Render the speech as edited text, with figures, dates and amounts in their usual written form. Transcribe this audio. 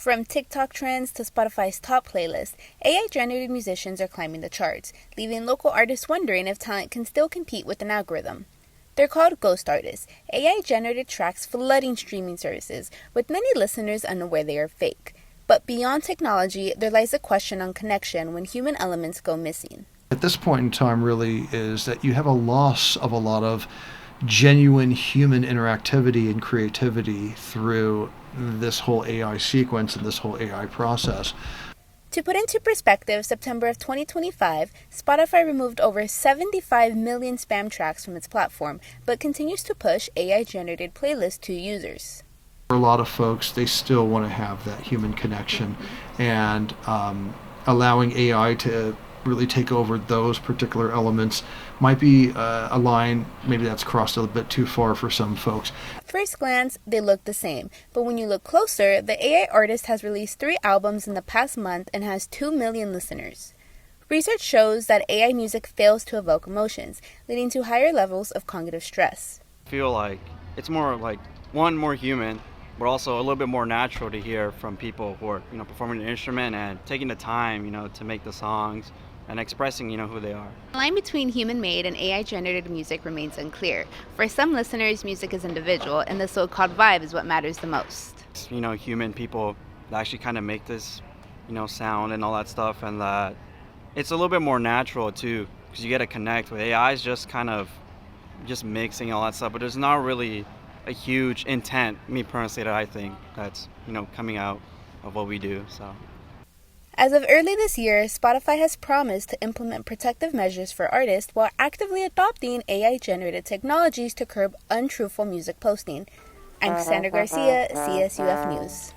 From TikTok trends to Spotify's top playlists, AI-generated musicians are climbing the charts, leaving local artists wondering if talent can still compete with an algorithm. They're called ghost artists, AI-generated tracks flooding streaming services, with many listeners unaware they are fake. But beyond technology, there lies a question on connection when human elements go missing. At this point in time really is that you have a loss of a lot of genuine human interactivity and creativity through this whole AI sequence and this whole AI process. To put into perspective, September of 2025, Spotify removed over 75 million spam tracks from its platform, but continues to push AI-generated playlists to users. For a lot of folks, they still want to have that human connection, and allowing AI to really take over those particular elements might be a line maybe that's crossed a little bit too far for some folks. At first glance, they look the same, but when you look closer, the AI artist has released 3 albums in the past month and has 2 million listeners. Research shows that AI music fails to evoke emotions, leading to higher levels of cognitive stress. I feel like it's more like, one, more human, but also a little bit more natural to hear from people who are, performing an instrument and taking the time, to make the songs and expressing, who they are. The line between human-made and AI-generated music remains unclear. For some listeners, music is individual, and the so-called vibe is what matters the most. Human people that actually kind of make this, sound and all that stuff, and that it's a little bit more natural too, because you get to connect with AI. Is just kind of just mixing all that stuff, but there's not really a huge intent, me personally, that I think that's, coming out of what we do, so. As of early this year, Spotify has promised to implement protective measures for artists while actively adopting AI-generated technologies to curb untruthful music posting. I'm Cassandra Garcia, CSUF News.